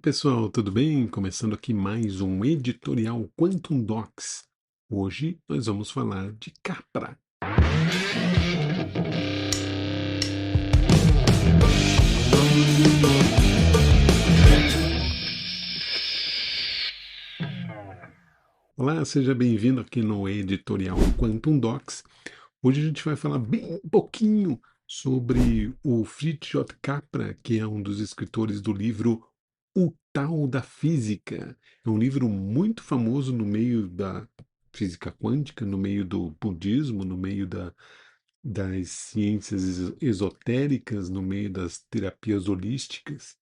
Pessoal, tudo bem? Começando aqui mais um editorial Quantum Docs. Hoje nós vamos falar de Capra. Olá, seja bem-vindo aqui no editorial Quantum Docs. Hoje a gente vai falar bem pouquinho sobre o Fritz J. Capra, que é um dos escritores do livro O Tal da Física. É um livro muito famoso no meio da física quântica, no meio do budismo, no meio das ciências esotéricas, no meio das terapias holísticas,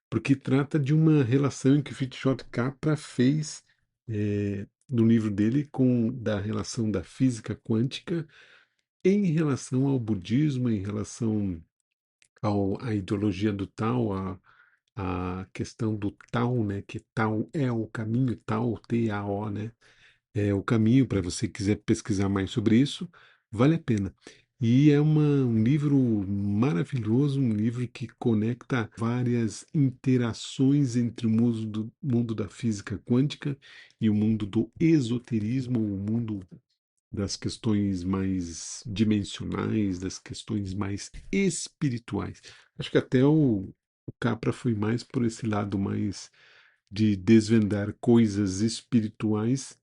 porque trata de uma relação que Fritjof Capra fez no livro dele da relação da física quântica em relação ao budismo, em relação à ideologia do Tao, a questão do Tao, né? Que Tao é o caminho, Tao, T-A-O, né? É o caminho para você quiser pesquisar mais sobre isso, vale a pena. E é um livro maravilhoso, um livro que conecta várias interações entre o mundo da física quântica e o mundo do esoterismo, o mundo das questões mais dimensionais, das questões mais espirituais. Acho que até o Capra foi mais por esse lado mais de desvendar coisas espirituais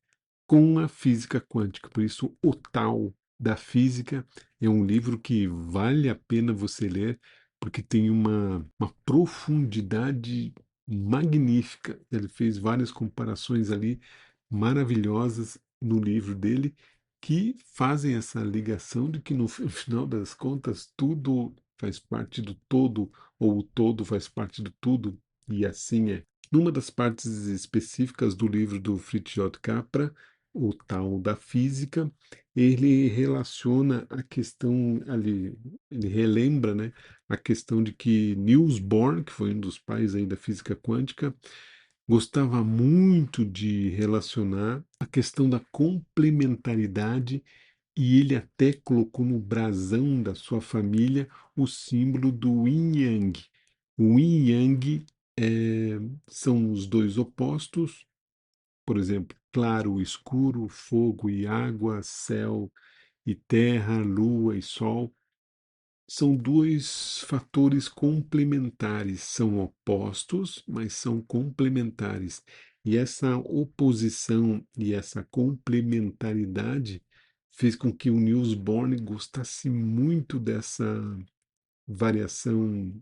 com a física quântica. Por isso, O Tal da Física é um livro que vale a pena você ler, porque tem uma profundidade magnífica. Ele fez várias comparações ali maravilhosas no livro dele que fazem essa ligação de que no final das contas tudo faz parte do todo, ou o todo faz parte do tudo, e assim é. Numa das partes específicas do livro do Fritz J. Capra, O Tal da Física, ele relaciona a questão ali, ele relembra, né, a questão de que Niels Bohr, que foi um dos pais aí da física quântica, gostava muito de relacionar a questão da complementaridade e ele até colocou no brasão da sua família o símbolo do Yin Yang. O Yin Yang são os dois opostos, por exemplo, claro e escuro, fogo e água, céu e terra, lua e sol. São dois fatores complementares, são opostos, mas são complementares. E essa oposição e essa complementaridade fez com que o Niels Bohr gostasse muito dessa variação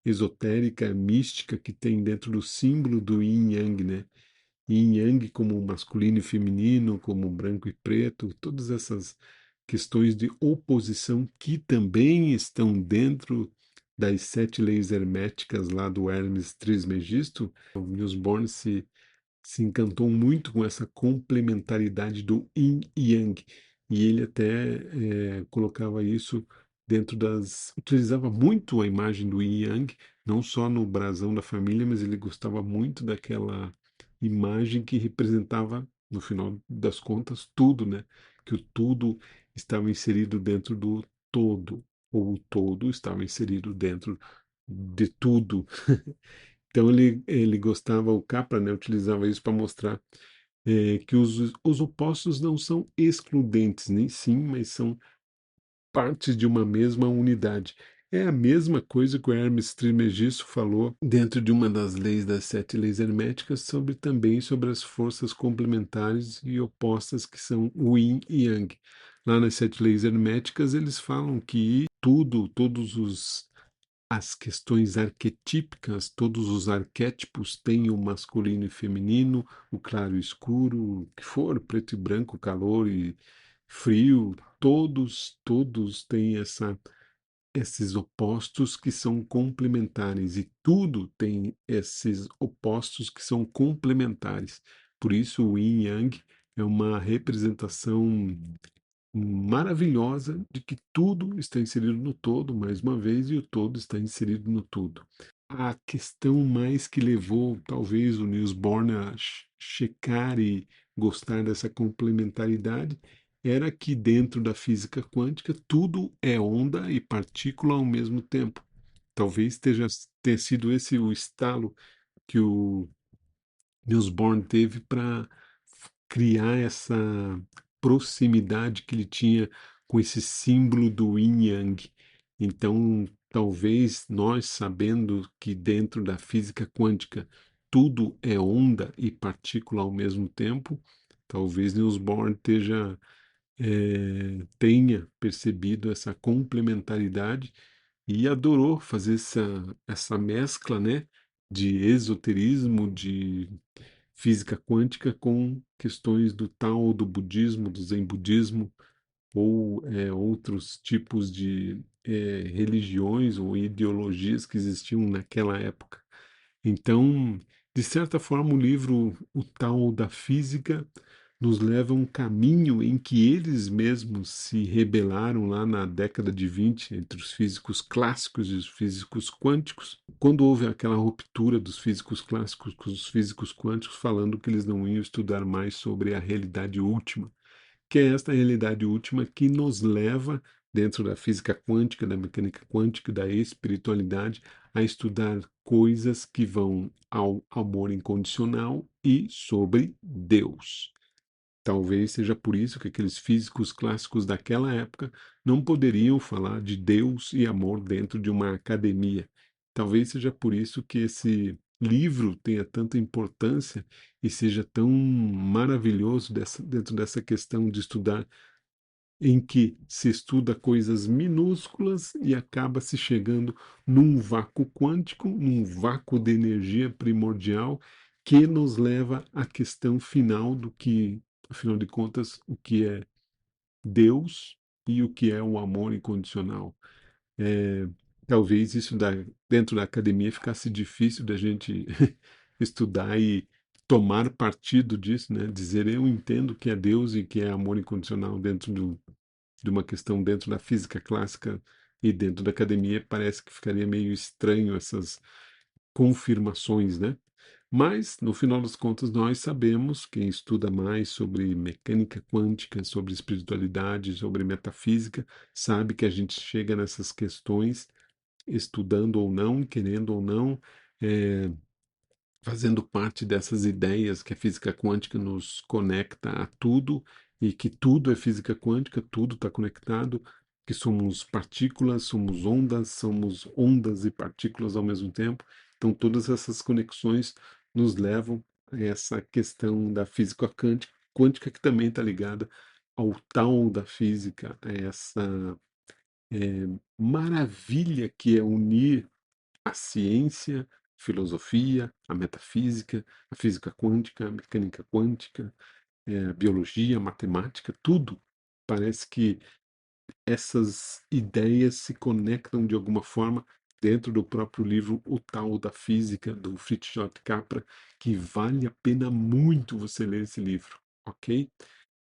esotérica, mística que tem dentro do símbolo do Yin Yang, né? Yin Yang como masculino e feminino, como branco e preto, todas essas questões de oposição que também estão dentro das sete leis herméticas lá do Hermes Trismegisto. O Niels Bohr se encantou muito com essa complementaridade do Yin e Yang. E ele até colocava isso dentro utilizava muito a imagem do Yin e Yang, não só no brasão da família, mas ele gostava muito daquela imagem que representava, no final das contas, tudo, né? Que o tudo estava inserido dentro do todo, ou o todo estava inserido dentro de tudo. Então ele gostava, o Capra, né, utilizava isso para mostrar que os opostos não são excludentes, nem sim, mas são partes de uma mesma unidade. É a mesma coisa que o Hermes Trismegisto falou dentro de uma das leis das sete leis herméticas também sobre as forças complementares e opostas que são o Yin e Yang. Lá nas sete leis herméticas eles falam que todos os as questões arquetípicas, todos os arquétipos têm o masculino e feminino, o claro e escuro, o que for, preto e branco, calor e frio, todos têm esses opostos que são complementares e tudo tem esses opostos que são complementares. Por isso o Yin Yang é uma representação maravilhosa de que tudo está inserido no todo, mais uma vez, e o todo está inserido no tudo. A questão mais que levou, talvez, o Niels Bohr a checar e gostar dessa complementaridade era que dentro da física quântica tudo é onda e partícula ao mesmo tempo. Talvez tenha sido esse o estalo que o Niels Bohr teve para criar essa proximidade que ele tinha com esse símbolo do Yin Yang. Então, talvez nós, sabendo que dentro da física quântica tudo é onda e partícula ao mesmo tempo, talvez Niels Bohr tenha percebido essa complementaridade e adorou fazer essa mescla, né, de esoterismo, de física quântica com questões do Tao, do budismo, do Zen budismo ou outros tipos de religiões ou ideologias que existiam naquela época. Então, de certa forma, o livro O Tao da Física nos leva a um caminho em que eles mesmos se rebelaram lá na década de 20 entre os físicos clássicos e os físicos quânticos, quando houve aquela ruptura dos físicos clássicos com os físicos quânticos, falando que eles não iam estudar mais sobre a realidade última, que é esta realidade última que nos leva, dentro da física quântica, da mecânica quântica, da espiritualidade, a estudar coisas que vão ao amor incondicional e sobre Deus. Talvez seja por isso que aqueles físicos clássicos daquela época não poderiam falar de Deus e amor dentro de uma academia. Talvez seja por isso que esse livro tenha tanta importância e seja tão maravilhoso dentro dessa questão de estudar, em que se estuda coisas minúsculas e acaba se chegando num vácuo quântico, num vácuo de energia primordial que nos leva à questão final do que, afinal de contas, o que é Deus e o que é o amor incondicional. É, talvez dentro da academia ficasse difícil da gente estudar e tomar partido disso, né? Dizer eu entendo o que é Deus e que é amor incondicional de uma questão dentro da física clássica e dentro da academia, parece que ficaria meio estranho essas confirmações, né? Mas, no final das contas, nós sabemos, quem estuda mais sobre mecânica quântica, sobre espiritualidade, sobre metafísica, sabe que a gente chega nessas questões, estudando ou não, querendo ou não, eh, fazendo parte dessas ideias que a física quântica nos conecta a tudo e que tudo é física quântica, tudo está conectado, que somos ondas e partículas ao mesmo tempo. Então, todas essas conexões nos levam a essa questão da física quântica que também está ligada ao tal da física, a essa maravilha que é unir a ciência, filosofia, a metafísica, a física quântica, a mecânica quântica, a biologia, a matemática, tudo. Parece que essas ideias se conectam de alguma forma dentro do próprio livro O Tal da Física, do Fritz J. Capra, que vale a pena muito você ler esse livro, ok?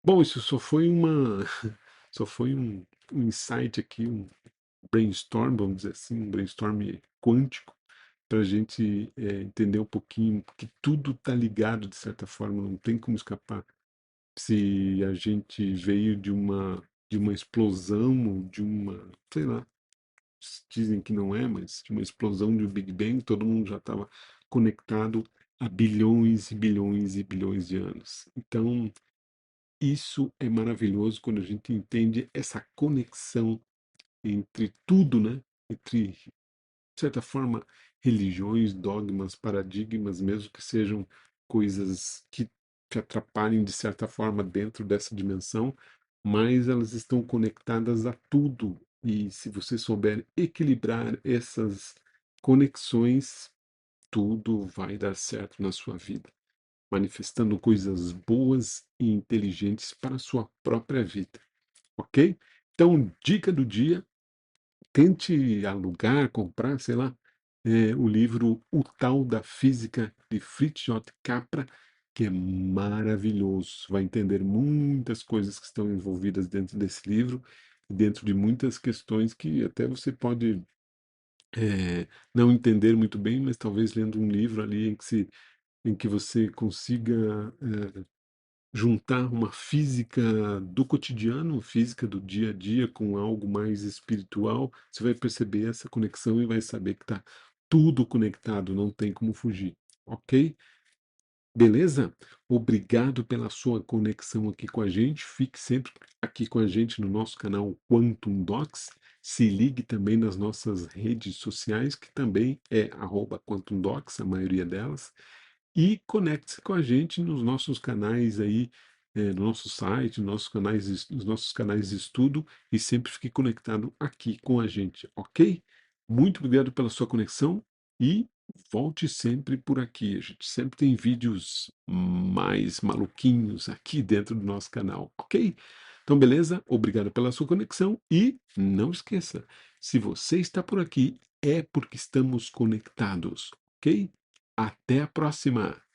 Bom, isso só foi só foi um insight aqui, um brainstorm, vamos dizer assim, um brainstorm quântico, para a gente entender um pouquinho que tudo está ligado de certa forma, não tem como escapar. Se a gente veio de uma explosão, ou sei lá, dizem que não é, mas de uma explosão de um Big Bang, todo mundo já estava conectado há bilhões e bilhões e bilhões de anos. Então, isso é maravilhoso quando a gente entende essa conexão entre tudo, né? Entre, de certa forma, religiões, dogmas, paradigmas, mesmo que sejam coisas que te atrapalhem de certa forma dentro dessa dimensão, mas elas estão conectadas a tudo. E se você souber equilibrar essas conexões, tudo vai dar certo na sua vida, manifestando coisas boas e inteligentes para a sua própria vida, ok? Então, dica do dia: tente alugar, comprar, sei lá, o livro O Tal da Física, de Fritz J. Capra, que é maravilhoso. Vai entender muitas coisas que estão envolvidas dentro desse livro, dentro de muitas questões que até você pode não entender muito bem, mas talvez lendo um livro ali em que você consiga juntar uma física do cotidiano, física do dia a dia, com algo mais espiritual, você vai perceber essa conexão e vai saber que está tudo conectado, não tem como fugir, ok? Beleza? Obrigado pela sua conexão aqui com a gente. Fique sempre aqui com a gente no nosso canal Quantum Docs. Se ligue também nas nossas redes sociais, que também é @Quantum Docs, a maioria delas. E conecte-se com a gente nos nossos canais aí, no nosso site, nos nossos canais de estudo e sempre fique conectado aqui com a gente, ok? Muito obrigado pela sua conexão e volte sempre por aqui. A gente sempre tem vídeos mais maluquinhos aqui dentro do nosso canal, ok? Então, beleza? Obrigado pela sua conexão e não esqueça, se você está por aqui, é porque estamos conectados, ok? Até a próxima!